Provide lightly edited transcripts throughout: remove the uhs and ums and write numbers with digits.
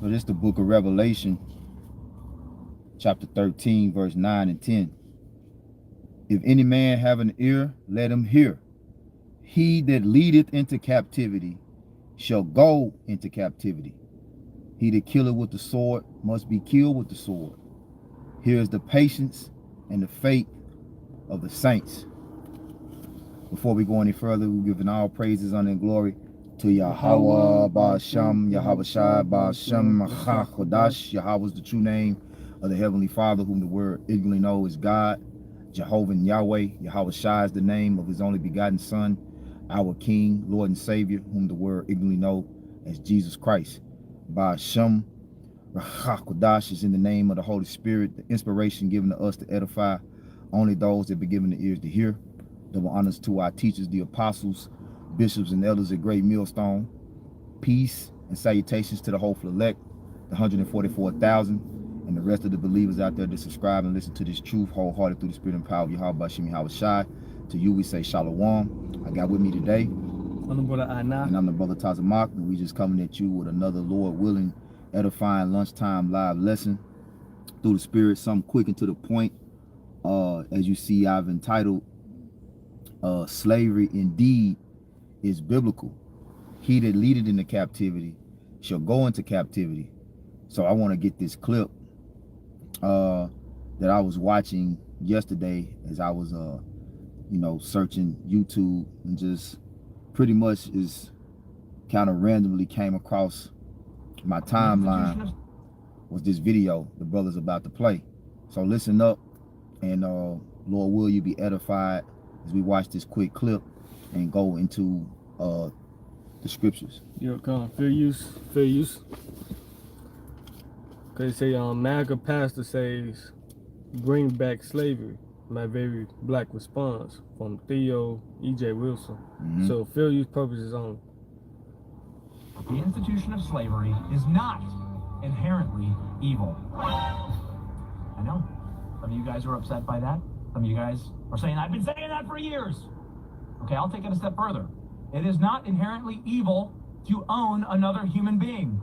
So this is the book of Revelation, chapter 13, verse 9 and 10. If any man have an ear, let him hear. He that leadeth into captivity shall go into captivity. He that killeth with the sword must be killed with the sword. Here is the patience and the faith of the saints. Before we go any further, we're giving all praises, honor, and glory to Yahweh, Ba'Shem, Yahweh Shai, Ba'Shem, Chodash. Yahweh is the true name of the Heavenly Father, whom the word ignorantly know is God. Jehovah and Yahweh. Yahweh Shai is the name of his only begotten Son, our King, Lord, and Savior, whom the word ignorantly know as Jesus Christ. Ba'Shem, Chodash is in the name of the Holy Spirit, the inspiration given to us to edify only those that be given the ears to hear. Double honors to our teachers, the apostles, bishops, and elders at Great Millstone. Peace and salutations to the hopeful elect, the 144,000, and the rest of the believers out there that subscribe and listen to this truth wholehearted through the spirit and power of Yahweh Ba'Shem Yahweh Shai. To you we say Shalom. I got with me today, I'm the brother Ana. and I'm the brother Tazamak, and we just coming at you with another Lord willing, edifying lunchtime live lesson through the spirit, something quick and to the point. As you see, I've entitled slavery indeed is biblical. He that leadeth into captivity shall go into captivity. So I want to get this clip that I was watching yesterday as I was searching YouTube, and just pretty much is kind of randomly came across my timeline was this video the brother's about to play. So listen up, and Lord, will you be edified as we watch this quick clip and go into the scriptures. Yo, come on, fair use, fair use. Okay, say MAGA pastor says, bring back slavery. My very black response from Theo E.J. Wilson. So fair use purposes only. The institution of slavery is not inherently evil. I know. Some of you guys are upset by that. Some of you guys are saying, I've been saying that for years. Okay, I'll take it a step further. It is not inherently evil to own another human being.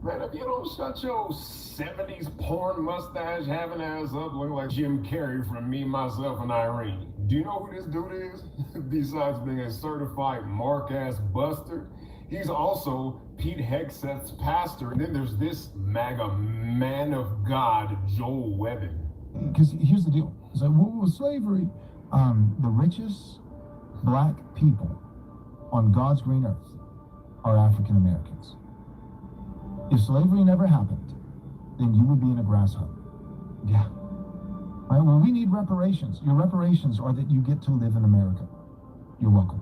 Man, if you don't shut your 70s porn mustache having ass up looking like Jim Carrey from Me, Myself, and Irene. Do you know who this dude is? Besides being a certified mark-ass buster, he's also Pete Hegseth's pastor. And then there's this MAGA man of God, Joel Webbin. Because here's the deal. So with slavery, the richest black people on God's green earth are African Americans. If slavery never happened, then you would be in a grass hut. Yeah. Right? Well, we need reparations. Your reparations are that you get to live in America. You're welcome.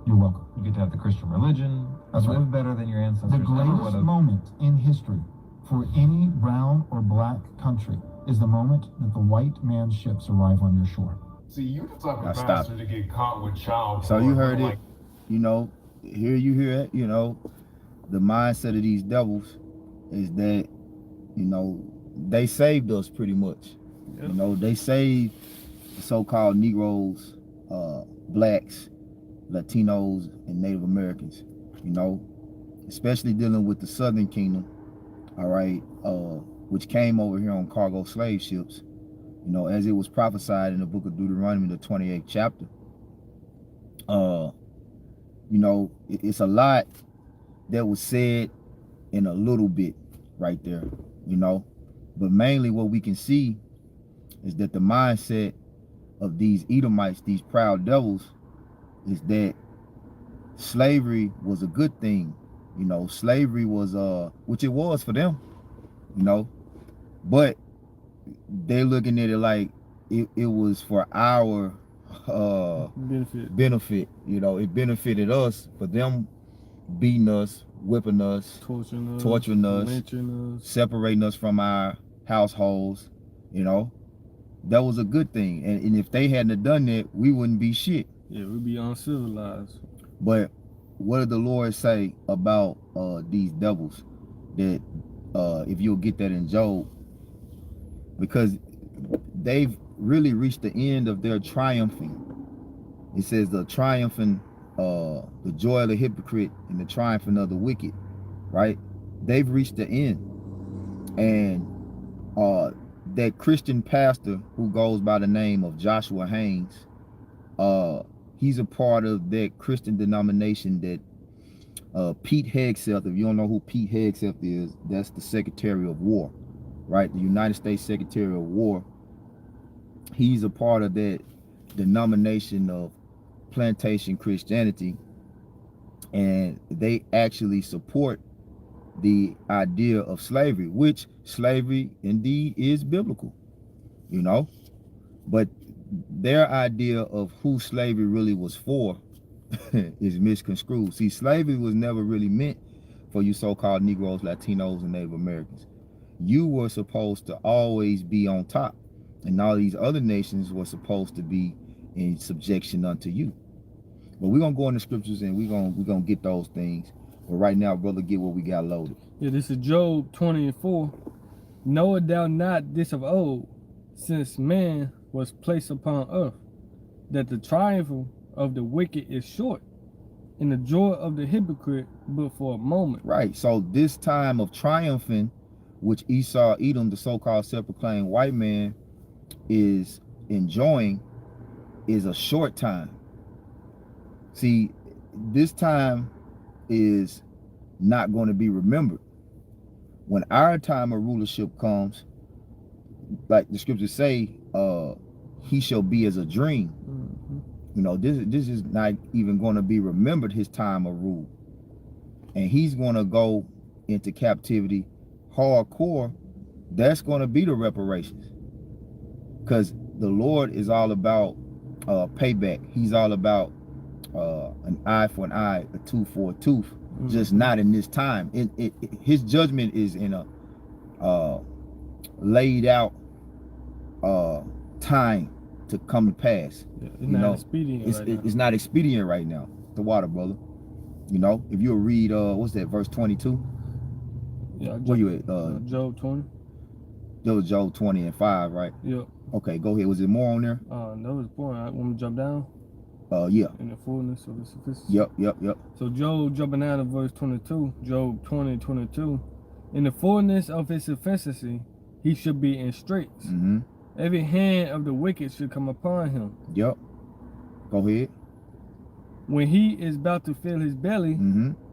You're welcome. You get to have the Christian religion. That's live right. better than your ancestors. The greatest moment in history for any brown or black country is the moment that the white man's ships arrive on your shore. See, you the type of bastard to get caught with child. So you heard it, here you hear it, the mindset of these devils is that, they saved us pretty much. Yep. They saved the so-called Negroes, blacks, Latinos, and Native Americans, especially dealing with the Southern Kingdom, all right, which came over here on cargo slave ships, as it was prophesied in the book of Deuteronomy, the 28th chapter. It's a lot that was said in a little bit right there, but mainly what we can see is that the mindset of these Edomites, these proud devils, is that slavery was a good thing. Slavery was, which it was for them, but they're looking at it like it was for our benefit. It benefited us for them beating us, whipping us, torturing us, separating us from our households. That was a good thing, and if they hadn't have done that, we wouldn't be shit. Yeah, we'd be uncivilized. But what did the Lord say about these devils? That if you'll get that in Job, because they've really reached the end of their triumphing. It says the triumphing, the joy of the hypocrite and the triumphing of the wicked, right? they've reached the end. And that Christian pastor who goes by the name of Joshua Haynes, he's a part of that Christian denomination that Pete Hegseth, if you don't know who Pete Hegseth is, that's the Secretary of War, right? The United States Secretary of War. He's a part of that denomination of plantation Christianity, and they actually support the idea of slavery, which slavery indeed is biblical, you know, but their idea of who slavery really was for is misconstrued. See, slavery was never really meant for you so-called Negroes, Latinos, and Native Americans. You were supposed to always be on top, and all these other nations were supposed to be in subjection unto you. But we're gonna go in the scriptures and we're gonna get those things. But right now, brother, get what we got loaded. Yeah, this is Job 20:4. Knowest thou not this of old, since man was placed upon earth, that the triumph of the wicked is short, and the joy of the hypocrite but for a moment. Right. So this time of triumphing, which Esau, Edom, the so-called self-proclaimed white man, is enjoying, is a short time. See, this time is not going to be remembered. When our time of rulership comes, like the scriptures say, he shall be as a dream. You know, this is not even going to be remembered, his time of rule. And he's going to go into captivity hardcore. That's going to be the reparations. Because the Lord is all about payback. He's all about an eye for an eye, a tooth for a tooth. Just not in this time. His judgment is in a laid out time to come to pass. Yeah, it's not expedient right now. It's not expedient right now. The water, brother. You know, if you'll read what's that, verse 22? Yeah, where you at? Job 20. That was Job 20 and 5, right? Yep. Okay, go ahead. Was it more on there? That was the point. I want to jump down. Yeah. In the fullness of the sufficiency. Yep. So Job, jumping out of verse 22, Job 20:22, in the fullness of his sufficiency, he should be in straits. Every hand of the wicked should come upon him. Yep. Go ahead. When he is about to fill his belly,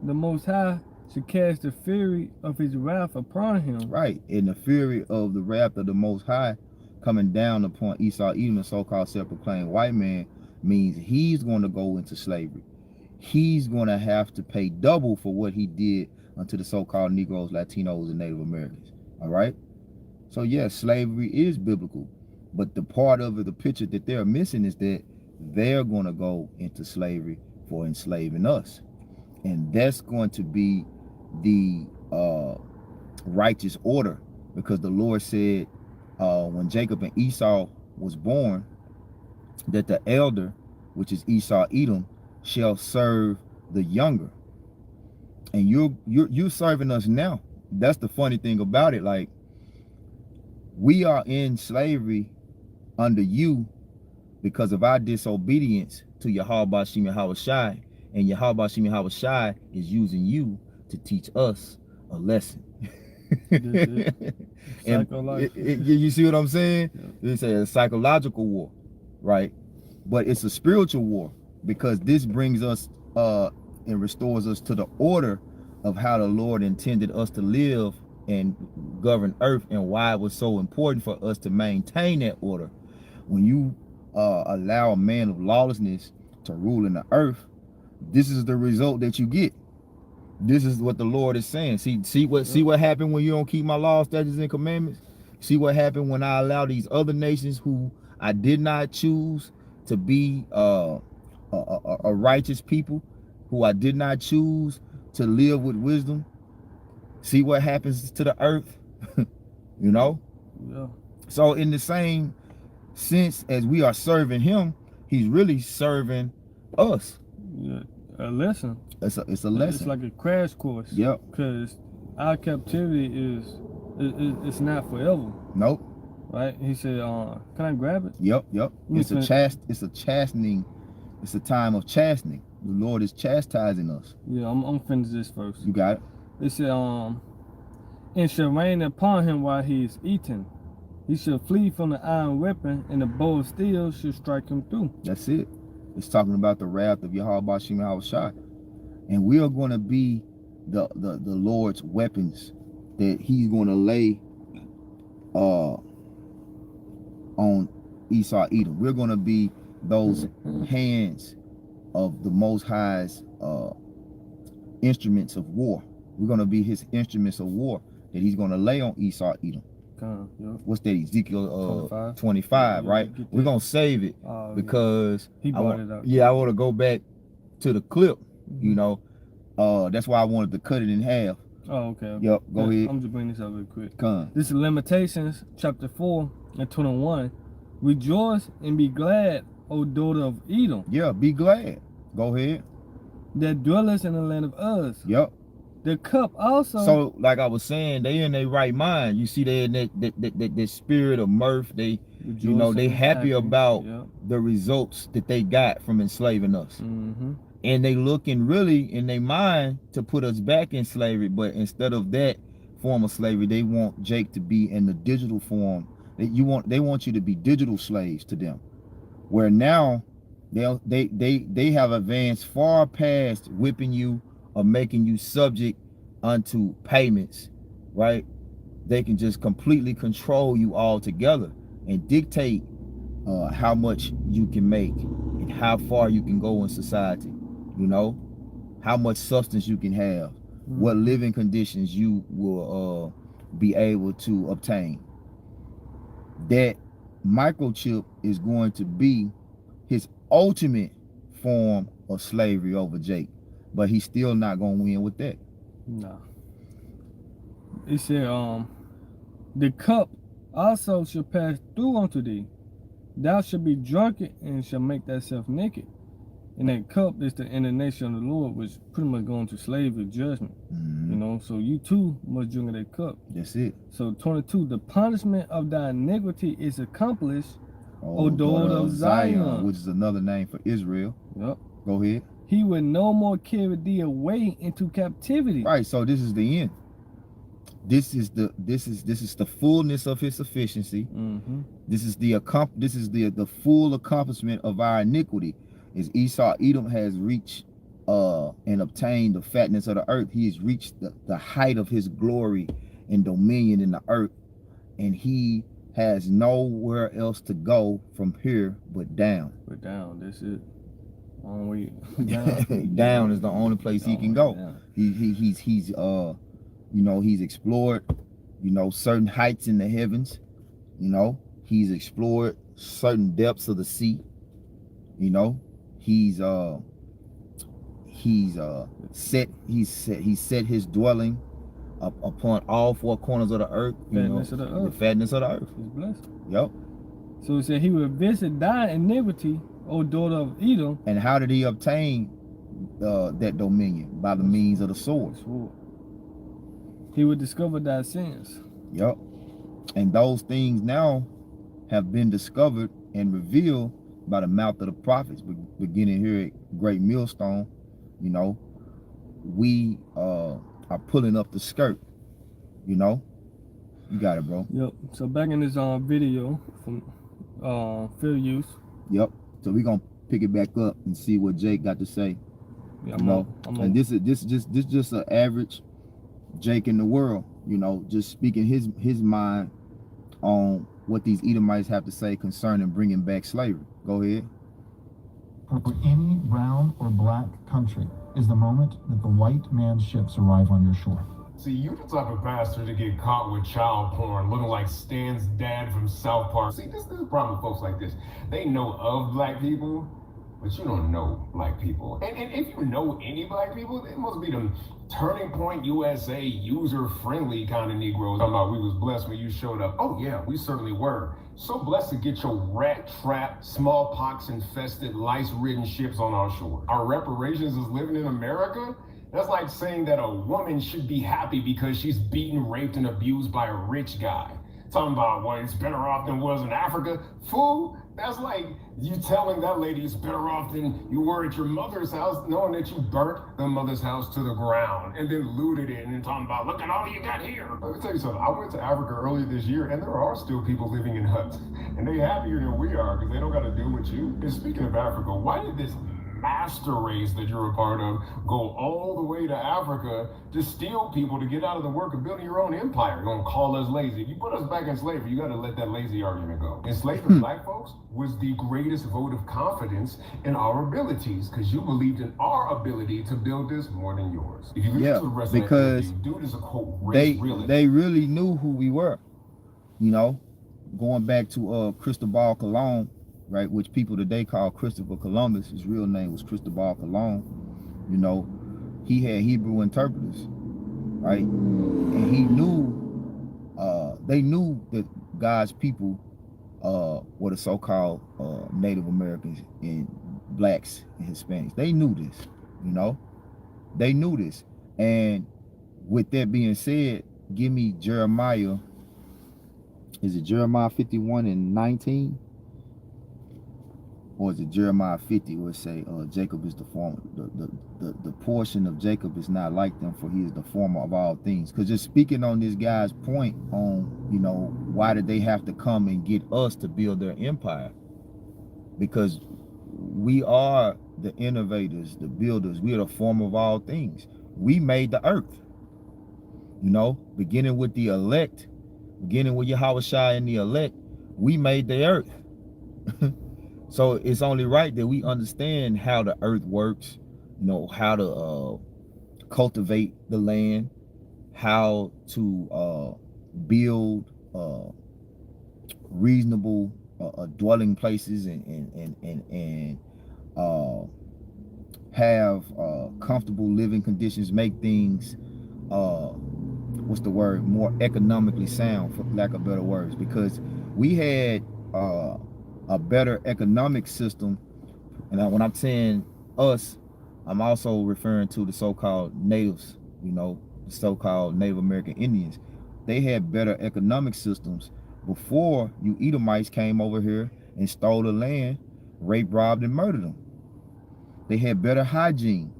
the Most High should cast the fury of his wrath upon him. Right. And the fury of the wrath of the Most High coming down upon Esau, even the so-called self-proclaimed white man, means he's going to go into slavery. He's going to have to pay double for what he did unto the so-called Negroes, Latinos, and Native Americans. All right? So, yes, slavery is biblical. But the part of it, the picture that they're missing is that they're going to go into slavery for enslaving us. And that's going to be the righteous order, because the Lord said when Jacob and Esau was born, that the elder, which is Esau, Edom, shall serve the younger. And you're serving us now. That's the funny thing about it. Like, we are in slavery under you because of our disobedience to Yahweh Shem Yahawashi, and Yahweh Shem Yahawashi is using you to teach us a lesson. And you see what I'm saying? Yeah. It's a psychological war, right? But it's a spiritual war, because this brings us and restores us to the order of how the Lord intended us to live and govern earth, and why it was so important for us to maintain that order. When you allow a man of lawlessness to rule in the earth, this is the result that you get. This is what the Lord is saying. See what happened when you don't keep my laws, statutes, and commandments. See what happened when I allow these other nations who I did not choose to be a righteous people, who I did not choose to live with wisdom. See what happens to the earth. You know? Yeah. So in the same sense as we are serving him, he's really serving us. Yeah. A lesson. It's a lesson. It's like a crash course. Yep. Because our captivity it's not forever. Nope. Right? He said, can I grab it? Yep. It's a chastening. It's a time of chastening. The Lord is chastising us. Yeah, I'm finished this first. You got it. It said, and shall rain upon him while he is eating. He shall flee from the iron weapon, and the bow of steel shall strike him through. That's it. It's talking about the wrath of Yahweh Bashim Yahushua. And we are going to be the Lord's weapons that he's going to lay on Esau Edom. We're going to be those hands of the Most High's instruments of war. We're going to be his instruments of war that he's going to lay on Esau Edom. Yep. What's that? Ezekiel 25, right? We're going to save it because he brought it up. Yeah, I want to go back to the clip, you know. That's why I wanted to cut it in half. Oh, okay. Yep, go ahead. I'm just bringing this up real quick. Come. This is Lamentations chapter 4 and 21. Rejoice and be glad, O daughter of Edom. Yeah, be glad. Go ahead. That dwelleth in the land of Uz. Yep. The cup also. So, like I was saying, they in their right mind. You see, they in that spirit of mirth. They, you know, they happy about the results that they got from enslaving us. And they looking really in their mind to put us back in slavery. But instead of that form of slavery, they want Jake to be in the digital form. They want you to be digital slaves to them. Where now they have advanced far past whipping you or making you subject unto payments, right? They can just completely control you altogether and dictate how much you can make and how far you can go in society, you know, how much substance you can have, what living conditions you will be able to obtain. That microchip is going to be his ultimate form of slavery over Jake. But he's still not gonna win with that. No. It said, the cup also shall pass through unto thee. Thou shalt be drunken and shall make thyself naked. And that cup is the indignation of the Lord, which pretty much going to slavery judgment. You know, so you too must drink of that cup. That's it. So 22, the punishment of thy iniquity is accomplished, O daughter of Zion, which is another name for Israel. Yep. Go ahead. He will no more carry thee away into captivity. Right. So this is the end. This is the fullness of his sufficiency. This is the full accomplishment of our iniquity. As Esau Edom has reached and obtained the fatness of the earth, he has reached the height of his glory and dominion in the earth, and he has nowhere else to go from here but down. But down. That's it. Down is the only place he can go. He's you know, he's explored, you know, certain heights in the heavens. You know, he's explored certain depths of the sea. You know, he's set his dwelling upon all four corners of the earth. The fatness of the earth. He's blessed. Yep. So he said he will visit thy iniquity, O daughter of Edom. And how did he obtain that dominion? By the means of the sword. He would discover thy sins. Yep. And those things now have been discovered and revealed by the mouth of the prophets. Beginning here at Great Millstone, you know, we are pulling up the skirt, you know. You got it, bro. Yep. So back in this video from fair use. Yep. So we're gonna pick it back up and see what Jake got to say. Yeah, and this just an average Jake in the world, you know, just speaking his mind on what these Edomites have to say concerning bringing back slavery. Go ahead. For any brown or black country is the moment that the white man's ships arrive on your shore. See, you the type of bastard to get caught with child porn, looking like Stan's dad from South Park. See, this is the problem with folks like this. They know of black people, but you don't know black people. And if you know any black people, it must be them Turning Point USA user-friendly kind of Negroes. Talking about we was blessed when you showed up. Oh yeah, we certainly were. So blessed to get your rat-trapped, smallpox-infested, lice-ridden ships on our shore. Our reparations is living in America? That's like saying that a woman should be happy because she's beaten, raped, and abused by a rich guy. Talking about, well, it's better off than was in Africa. Fool, That's like you telling that lady it's better off than you were at your mother's house, knowing that you burnt the mother's house to the ground and then looted it and then talking about, look at all you got here. Let me tell you something. I went to Africa earlier this year and there are still people living in huts. And they happier than we are because they don't got to deal with you. And speaking of Africa, why did this master race that you're a part of go all the way to Africa to steal people to get out of the work of building your own empire? You're going to call us lazy. If you put us back in slavery, you got to let that lazy argument go. Enslaving black folks was the greatest vote of confidence in our abilities because you believed in our ability to build this more than yours. If you listen to the rest of that interview, dude is a quote race realist. They really knew who we were, you know, going back to Cristobal Colon, right, which people today call Christopher Columbus. His real name was Cristobal Colon. You know, he had Hebrew interpreters, right? And he knew, they knew that God's people were the so-called Native Americans and blacks and Hispanics. They knew this, you know? They knew this. And with that being said, give me Jeremiah, is it Jeremiah 51:19? Or is it Jeremiah 50 where it say Jacob is the former, the portion of Jacob is not like them, for he is the former of all things. Because just speaking on this guy's point on, you know, why did they have to come and get us to build their empire? Because we are the innovators, the builders. We are the former of all things. We made the earth, you know, beginning with the elect, beginning with Yahushua and the elect, we made the earth. So it's only right that we understand how the earth works, you know, how to cultivate the land, how to build reasonable dwelling places and have comfortable living conditions, make things what's the word, more economically sound, for lack of better words, because we had a better economic system. And when I'm saying us, I'm also referring to the so-called natives, you know, the so-called Native American Indians. They had better economic systems before you Edomites came over here and stole the land, raped, robbed, and murdered them. They had better hygiene,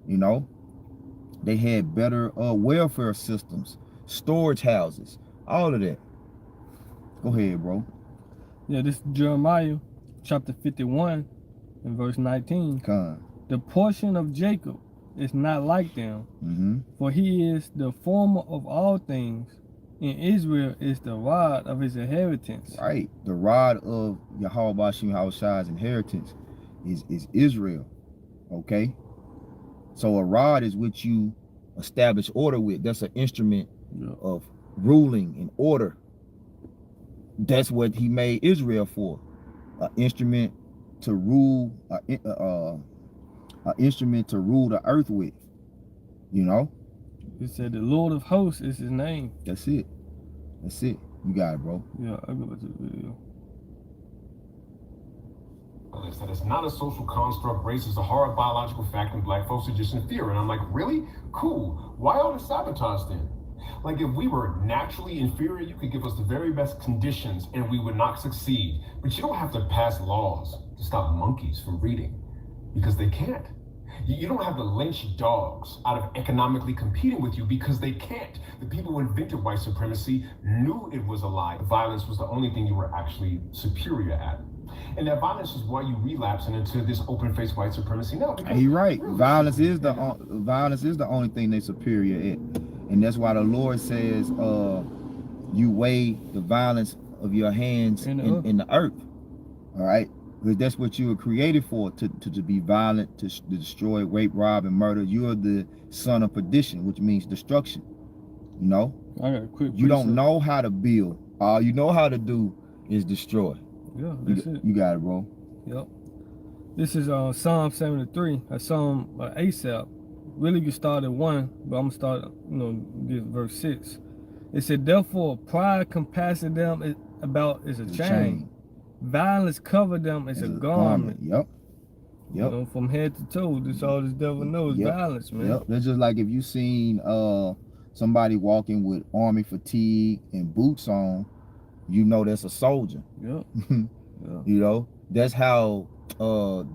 you know. They had better welfare systems, storage houses, all of that. Go ahead, bro. Yeah, this is Jeremiah chapter 51 and verse 19. The portion of Jacob is not like them, for he is the former of all things, and Israel is the rod of his inheritance. Right, the rod of Yahweh Shah's inheritance is Israel, okay? So a rod is what you establish order with. That's an instrument of ruling and order. That's what he made Israel for, an instrument to rule, an instrument to rule the earth with, you know. It said the Lord of hosts is his name. That's it. That's it. You got it, bro. Yeah, I'll go back to the video. That it's not a social construct. Race is a hard biological fact, and black folks are just inferior. And I'm like, really? Cool. Why all the sabotage then? Like, if we were naturally inferior, you could give us the very best conditions and we would not succeed. But you don't have to pass laws to stop monkeys from breeding, because they can't. You don't have to lynch dogs out of economically competing with you, because they can't. The people who invented white supremacy knew it was a lie. Violence was the only thing you were actually superior at. And that violence is why you relapsing into this open-faced white supremacy now. You're right. Violence is the only thing they're superior at. And that's why the Lord says, you weigh the violence of your hands in the earth. All right? Because that's what you were created for, to be violent, to destroy, rape, rob, and murder. You are the son of perdition, which means destruction. You know? I got a quick you don't know how to build. All you know how to do is destroy. Yeah, that's it. You got it, bro. Yep. This is Psalm 73, a psalm Asaph. Really get started at 1, but I'm gonna start, get verse 6. It said, therefore pride compasseth them about as a chain. Violence covered them as a garment. Yep. You know, from head to toe. This all this devil knows, violence, man. Yep. That's just like if you seen somebody walking with army fatigue and boots on, you know that's a soldier. Yep. Yeah. You know, that's how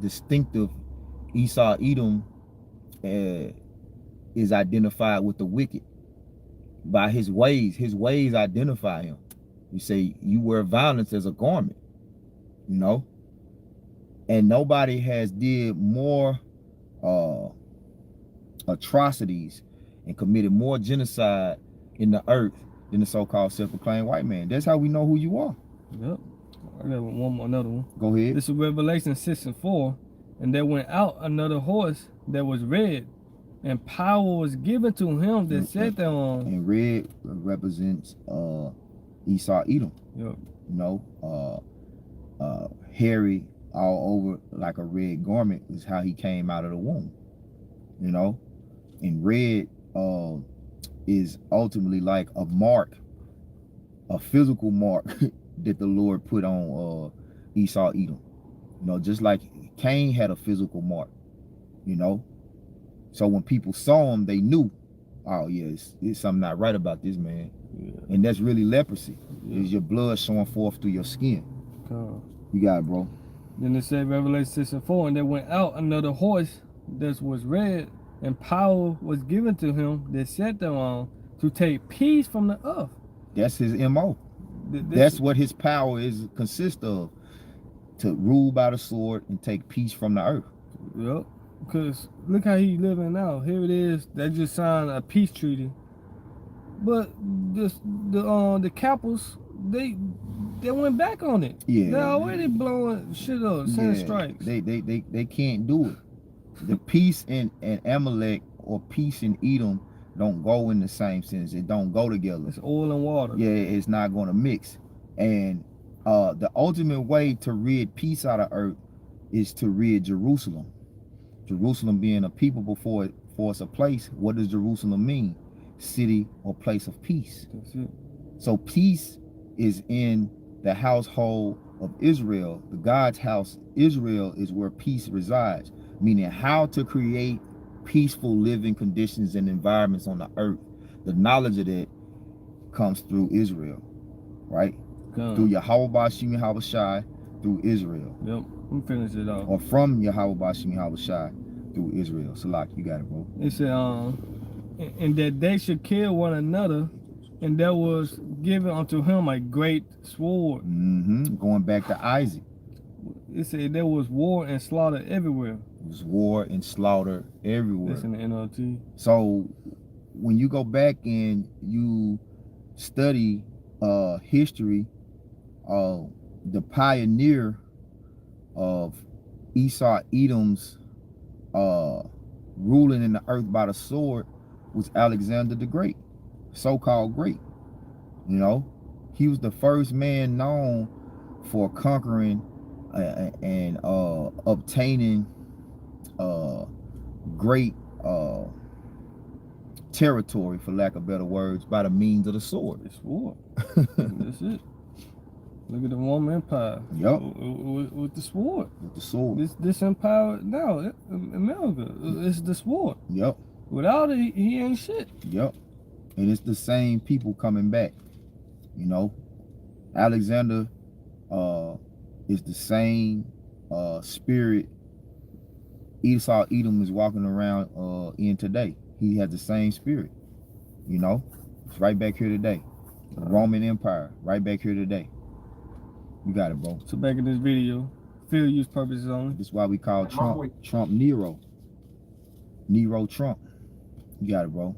distinctive Esau Edom is identified with the wicked by his ways. His ways identify him. You say you wear violence as a garment, you know, and nobody has did more atrocities and committed more genocide in the earth than the so-called self-proclaimed white man. That's how we know who you are. Yep. I got another one. Go ahead. This is Revelation 6:4. And there went out another horse that was red, and power was given to him that sat thereon. And red represents Esau Edom. Yep. You know, hairy all over like a red garment is how he came out of the womb. You know, and red is ultimately like a mark, a physical mark that the Lord put on Esau Edom. You know, just like Cain had a physical mark, you know. So when people saw him, they knew, oh yeah, it's something not right about this man. Yeah. And that's really leprosy. Yeah. Is your blood showing forth through your skin. You got it, bro. Then it said Revelation 6:4, and there went out another horse that was red, and power was given to him that sat thereon to take peace from the earth. That's his MO. That's what his power is consist of. To rule by the sword and take peace from the earth. Yep. Because look how he living now. Here it is. They just signed a peace treaty. But the capitals, they went back on it. Yeah. They're already blowing shit up, sending strikes. They can't do it. The peace in Amalek or peace in Edom don't go in the same sense. It don't go together. It's oil and water. Yeah, it's not going to mix. And the ultimate way to rid peace out of earth is to rid Jerusalem. Jerusalem being a people before it's a place. What does Jerusalem mean? City or place of peace. That's it. So peace is in the household of Israel. The God's house, Israel, is where peace resides. Meaning how to create peaceful living conditions and environments on the earth. The knowledge of that comes through Israel, right? Through Yahweh Bashim Yahweh Shai, through Israel. Yep, I'm finish it off. Or from Yahweh Bashim Yahweh Shai, through Israel. Salak, you got it, bro. It said, and that they should kill one another, and there was given unto him a great sword. Going back to Isaac. It said there was war and slaughter everywhere. There was war and slaughter everywhere. That's in the NLT. So when you go back and you study history, the pioneer of Esau Edom's ruling in the earth by the sword was Alexander the Great, so-called great. You know, he was the first man known for conquering and obtaining great territory, for lack of better words, by the means of the sword. The sword. That's it. Look at the Roman Empire. Yep. With the sword. With the sword. This empire now, America, it's the sword. Yep. Without it, he ain't shit. Yep. And it's the same people coming back. You know, Alexander is the same spirit Esau Edom is walking around in today. He has the same spirit. You know, it's right back here today. The Roman Empire, right back here today. You got it, bro. So back in this video, field use purposes only. This is why we call Trump Nero. Nero Trump. You got it, bro.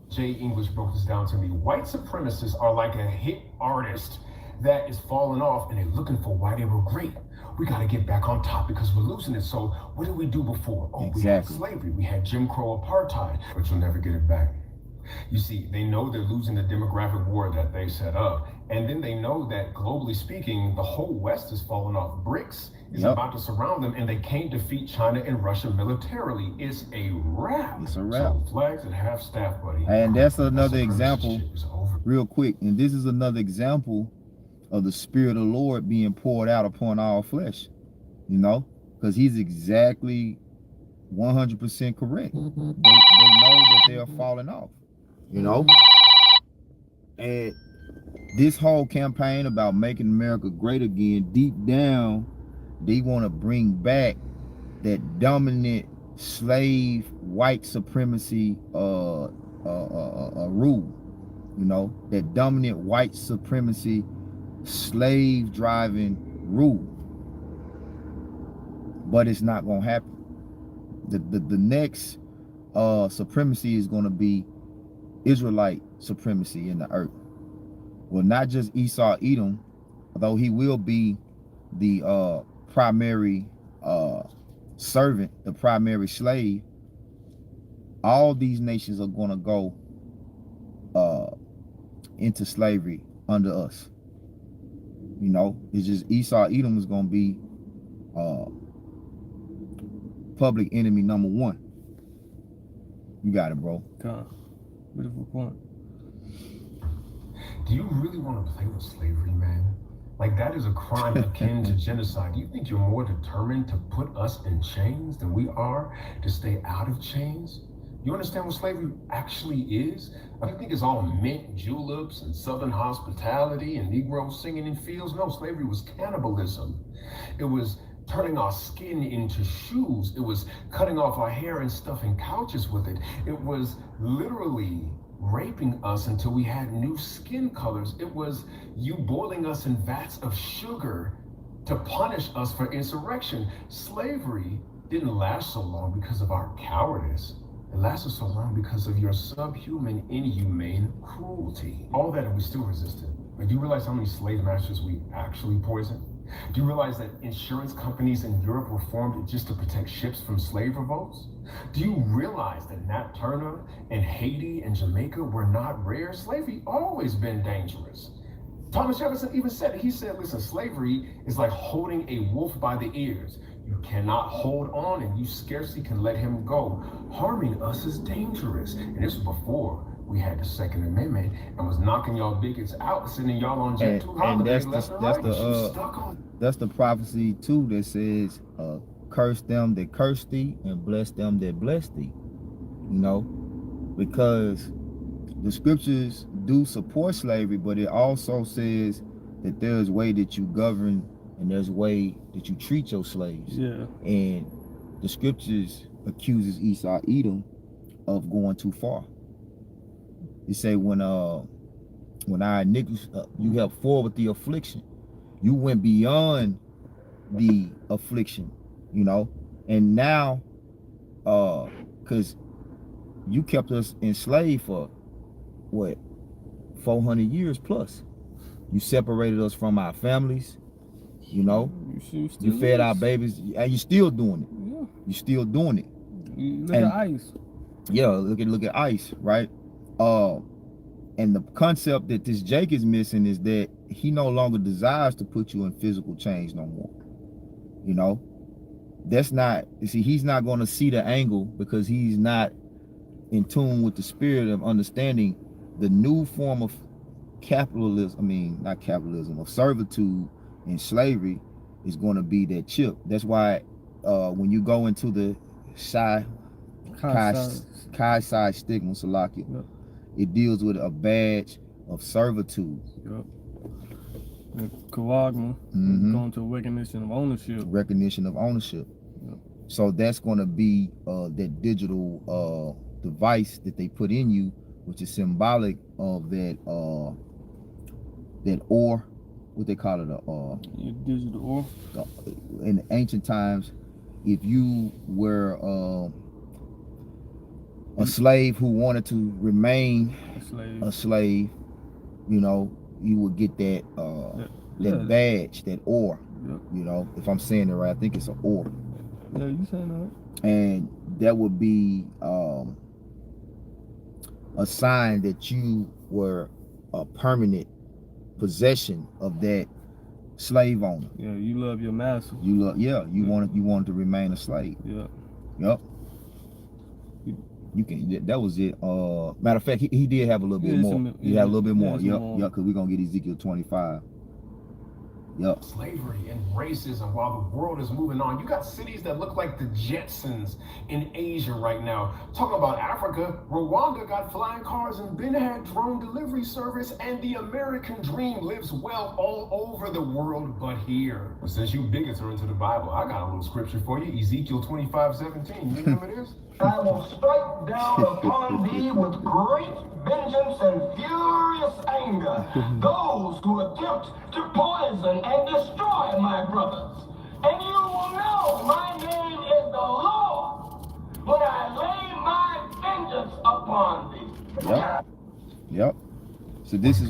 Jay English broke this down to me. White supremacists are like a hit artist that is falling off and they're looking for why they were great. We got to get back on top because we're losing it. So what did we do before? Oh, exactly. We had slavery. We had Jim Crow apartheid, but you'll never get it back. You see, they know they're losing the demographic war that they set up. And then they know that globally speaking, the whole West is falling off. BRICS is about to surround them and they can't defeat China and Russia militarily. It's a wrap. It's a wrap. So flags at half staff, buddy. And that's another example, real quick. And this is another example of the Spirit of the Lord being poured out upon all flesh. You know, because he's exactly 100% correct. They know that they are falling off. You know, and This whole campaign about making America great again, deep down, they want to bring back that dominant slave white supremacy rule. You know, that dominant white supremacy slave driving rule. But it's not gonna happen. The next supremacy is gonna be Israelite supremacy in the earth. Well, not just Esau Edom, although he will be the primary servant, the primary slave. All these nations are going to go into slavery under us. You know, it's just Esau Edom is going to be public enemy number one. You got it, bro. Beautiful point. Do you really want to play with slavery, man? Like, that is a crime akin to genocide. Do you think you're more determined to put us in chains than we are to stay out of chains? You understand what slavery actually is? I don't think it's all mint juleps and southern hospitality and Negroes singing in fields. No, slavery was cannibalism. It was turning our skin into shoes. It was cutting off our hair and stuffing couches with it. It was literally raping us until we had new skin colors. It was you boiling us in vats of sugar to punish us for insurrection. Slavery didn't last so long because of our cowardice. It lasted so long because of your subhuman, inhumane cruelty. All that, and we still resisted. But do you realize how many slave masters we actually poisoned? Do you realize that insurance companies in Europe were formed just to protect ships from slave revolts? Do you realize that Nat Turner and Haiti and Jamaica were not rare? Slavery always been dangerous. Thomas Jefferson even said it. He said, listen, slavery is like holding a wolf by the ears. You cannot hold on and you scarcely can let him go. Harming us is dangerous. And this was before we had the Second Amendment and was knocking y'all bigots out, sending y'all on jet two holidays left and right. That's the prophecy too that says, curse them that curse thee and bless them that bless thee. You know, because the scriptures do support slavery, but it also says that there's a way that you govern and there's a way that you treat your slaves. Yeah. And the scriptures accuses Esau Edom of going too far. It say when our iniquities, you have forward the affliction. You went beyond the affliction, you know, and now, cause you kept us enslaved for what, 400 years plus. You separated us from our families, you know. You fed our babies, and you're still doing it. Yeah. You're still doing it. Look at ICE. Yeah, look at ICE, right? And the concept that this Jake is missing is that he no longer desires to put you in physical chains no more. You know, that's not, you see, he's not going to see the angle because he's not in tune with the spirit of understanding the new form of capitalism, not capitalism, of servitude and slavery is going to be that chip. That's why when you go into the Chi side stigma, Salakia, yep. It deals with a badge of servitude. Yep. Kawagma, going to recognition of ownership. Recognition of ownership. Yep. So that's going to be that digital device that they put in you, which is symbolic of that that ore, what they call it, your digital ore. In the ancient times, if you were a slave who wanted to remain a slave, you know, you would get that that badge, that ore. Yep. You know, if I'm saying it right, I think it's an ore. Yeah, you saying that right. And that would be a sign that you were a permanent possession of that slave owner. Yeah, you love your master. You love, yeah, you wanted to remain a slave. Yeah. Yep. You can. That was it. Matter of fact, he did have a little bit more. He had a little bit more. Yep. Because we're gonna get Ezekiel 25. Yep. Slavery and racism while the world is moving on. You got cities that look like the Jetsons in Asia right now. Talking about Africa, Rwanda got flying cars and Ben had drone delivery service, and the American dream lives well all over the world but here. Well, since you bigots are into the Bible, I got a little scripture for you. Ezekiel 25:17. You remember this? I will strike down upon thee with great vengeance and furious anger those who attempt to poison and destroy my brothers. And you will know my name is the Lord when I lay my vengeance upon thee. Yep. Yep. So this is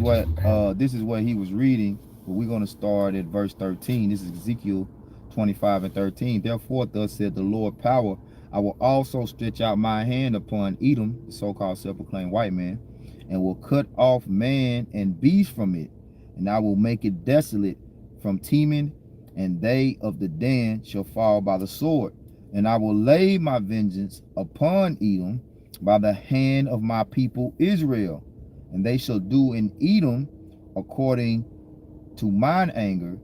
what he was reading, but we're going to start at verse 13. This is Ezekiel 25:13. Therefore, thus said the Lord power, I will also stretch out my hand upon Edom, the so-called self-proclaimed white man, and will cut off man and beast from it, and I will make it desolate from Teman, and they of the Dan shall fall by the sword. And I will lay my vengeance upon Edom by the hand of my people Israel, and they shall do in Edom according to mine anger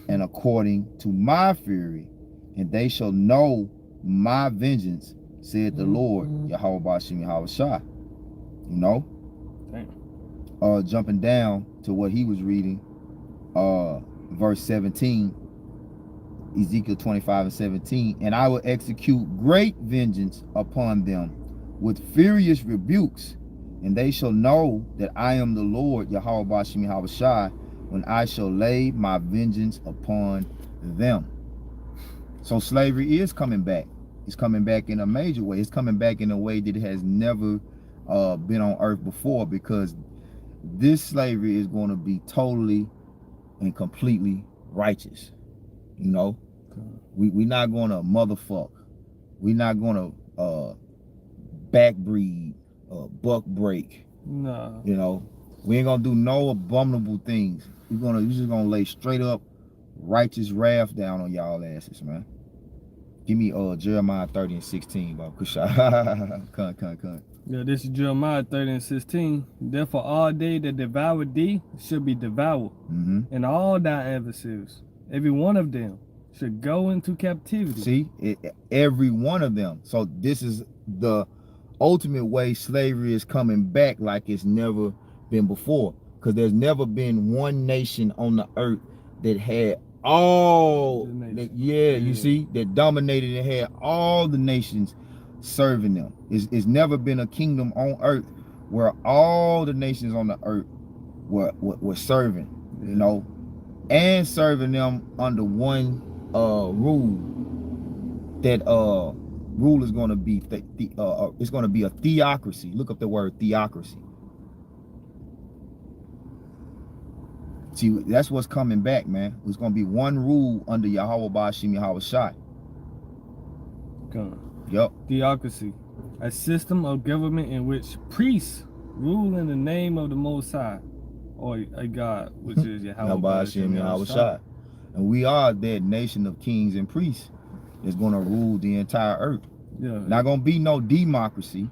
and according to my fury, and they shall know my vengeance, said the Lord, Yahweh Bashim Yahweh Shah. You know? Damn. Jumping down to what he was reading, verse 17, Ezekiel 25:17, and I will execute great vengeance upon them with furious rebukes, and they shall know that I am the Lord, Yahweh Bashim Yahweh Shai, when I shall lay my vengeance upon them. So slavery is coming back. It's coming back in a major way. It's coming back in a way that it has never been on earth before, because this slavery is going to be totally and completely righteous. You know, we're not going to motherfuck. We're not going to backbreed, buck break. No. You know, we ain't gonna do no abominable things. We're just gonna lay straight up righteous wrath down on y'all asses, man. Give me Jeremiah 30:16, Bob Kusha. Come. Yeah, this is Jeremiah 30:16. Therefore, all they that devour thee should be devoured, and all thy adversaries, every one of them, should go into captivity. See, every one of them. So this is the ultimate way slavery is coming back like it's never been before, because there's never been one nation on the earth that had all you see, that dominated and had all the nations serving them. It's never been a kingdom on earth where all the nations on the earth were serving, you know, and serving them under one rule. That rule is going to be it's going to be a theocracy. Look up the word theocracy. See, that's what's coming back, man. It's going to be one rule under Yahweh Bashim Yahweh Shai. Yup. Theocracy, a system of government in which priests rule in the name of the Most High, or a God, which is Yahweh Bashim Yahweh Shai. And we are that nation of kings and priests that's going to rule the entire earth. Yeah. Not going to be no democracy.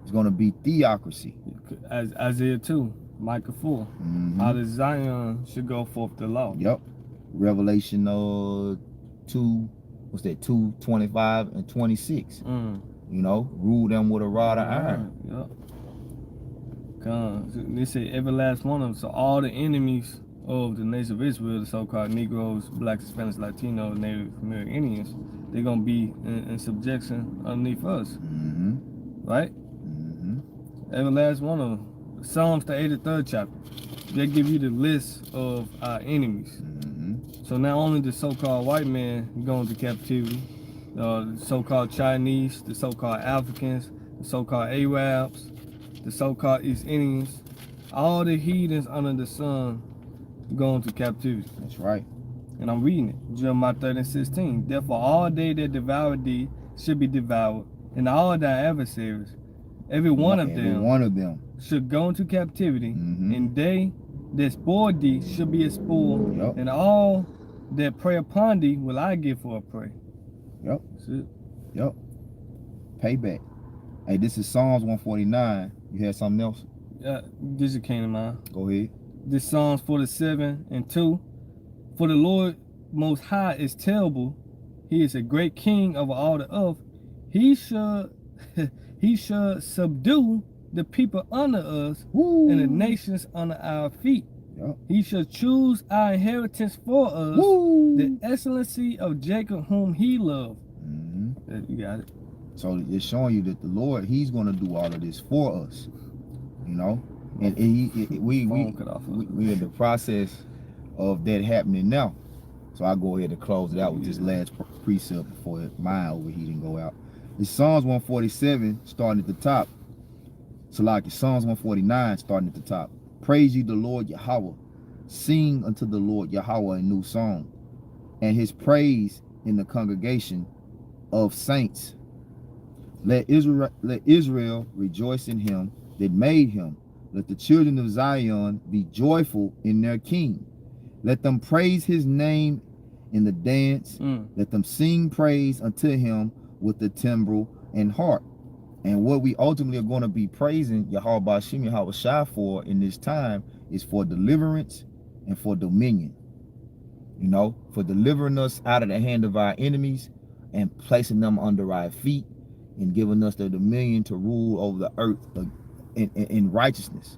It's going to be theocracy. As Isaiah 2, Micah 4. Out of Zion should go forth the law. Yep. Revelation 2, what's that, 2:25 and 26. You know, rule them with a rod of iron. Yep. They say every last one of them. So all the enemies of the nation of Israel, the so-called Negroes, Blacks, Hispanics, Latinos, Native American Indians, they're going to be in subjection underneath us. Right? Every last one of them. Psalms, the 83rd chapter, they give you the list of our enemies. So not only the so-called white man going to captivity, the so-called Chinese, the so-called Africans, the so-called Arabs, the so-called East Indians, all the heathens under the sun going to captivity. That's right. And I'm reading it, Jeremiah 30:16. Therefore all they that devour thee should be devoured, and all thy adversaries, every one of them should go into captivity, and they that spoil thee should be a spoil, and all that prey upon thee will I give for a prey. Yep. That's it. Yep. Payback. Hey, this is Psalms 149. You had something else? This just came to mind. Go ahead. This Psalms 47:2. For the Lord Most High is terrible. He is a great king over all the earth. He should he should subdue the people under us Woo. and the nations under our feet. Yep. He shall choose our inheritance for us, Woo. the excellency of Jacob whom he loved. You got it. So it's showing you that the Lord, he's going to do all of this for us, you know. And we in the process of that happening now. So I'll go ahead and close it out with this last precept before mine overheating go out. It's Psalms 147 starting at the top. So like Psalms 149 starting at the top. Praise ye the Lord Yahweh. Sing unto the Lord Yahweh a new song, and his praise in the congregation of saints. Let Israel rejoice in him that made him. Let the children of Zion be joyful in their king. Let them praise his name in the dance. Let them sing praise unto him with the timbrel and harp. And what we ultimately are going to be praising Yahweh Bashim Yahweh Shai for in this time is for deliverance and for dominion. You know, for delivering us out of the hand of our enemies and placing them under our feet and giving us the dominion to rule over the earth in righteousness.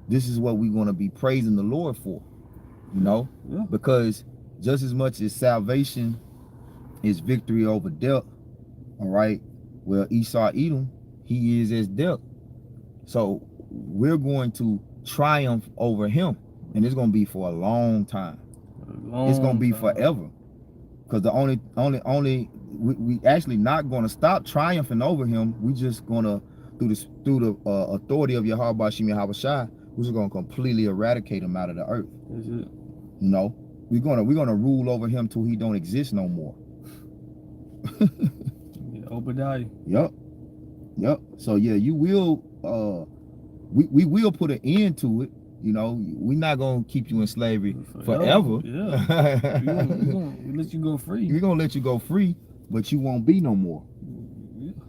This is what we're going to be praising the Lord for, you know, because just as much as salvation is victory over death, all right, well, Esau Edom, he is as death. So we're going to triumph over him, and it's going to be for a long time. It's going to be forever, because the only we actually not going to stop triumphing over him. We just going to through the authority of Yahweh Bashim Yahweh Shai, we're just going to completely eradicate him out of the earth. Is it? You know, we're gonna rule over him till he don't exist no more. Obadiah. Yep. So yeah, you will we will put an end to it. You know, we're not gonna keep you in slavery forever. Yeah. we're gonna let you go free. We're gonna let you go free, but you won't be no more.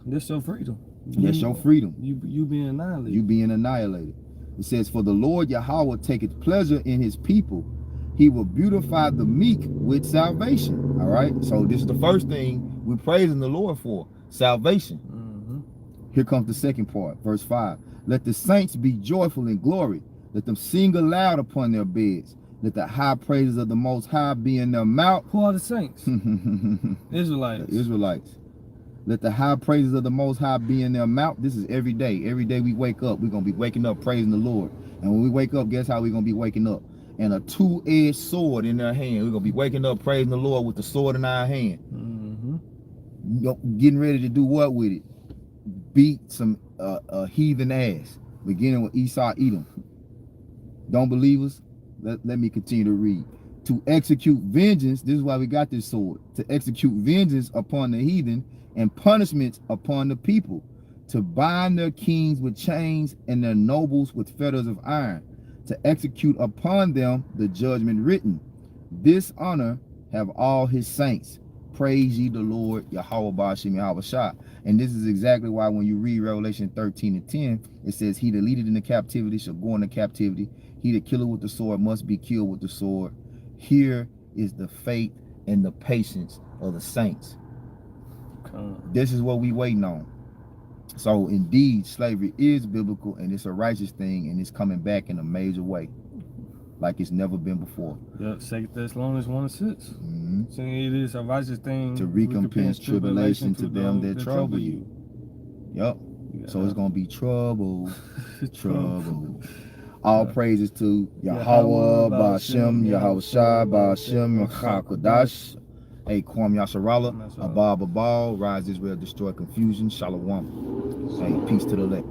That's your freedom. That's your freedom. You being annihilated. You being annihilated. It says, for the Lord Yahweh taketh pleasure in his people. He will beautify the meek with salvation. All right. So this is the first thing we're praising the Lord for, salvation. Here comes the second part, verse 5. Let the saints be joyful in glory. Let them sing aloud upon their beds. Let the high praises of the Most High be in their mouth. Who are the saints? Israelites. The Israelites. Let the high praises of the Most High be in their mouth. This is every day. Every day we wake up, we're going to be waking up praising the Lord. And when we wake up, guess how we're going to be waking up? And a two-edged sword in their hand. We're going to be waking up praising the Lord with the sword in our hand. Getting ready to do what with it? Beat some heathen ass, beginning with Esau Edom. Don't believe us? Let me continue to read. To execute vengeance, this is why we got this sword. To execute vengeance upon the heathen and punishments upon the people. To bind their kings with chains and their nobles with fetters of iron. To execute upon them the judgment written. This honor have all his saints. Praise ye the Lord, Yahweh Bashim Yahweh Shai. And this is exactly why when you read Revelation 13:10, it says, he that leadeth into captivity shall go into captivity. He that killeth with the sword must be killed with the sword. Here is the faith and the patience of the saints. This is what we waiting on. So indeed, slavery is biblical, and it's a righteous thing, and it's coming back in a major way, like it's never been before. Yep, 2 Thessalonians 1:6. Saying it is a righteous thing to recompense tribulation to them that trouble you. Yep. So it's gonna be trouble. Trouble. All praises to Yahweh, Ba'ashem, Yahweh Shai, Ba'ashem, Chakadash, A Kwam Yasharala, Abab Abal, Rise Israel, Destroy Confusion, Shalom. Hey, peace to the elect.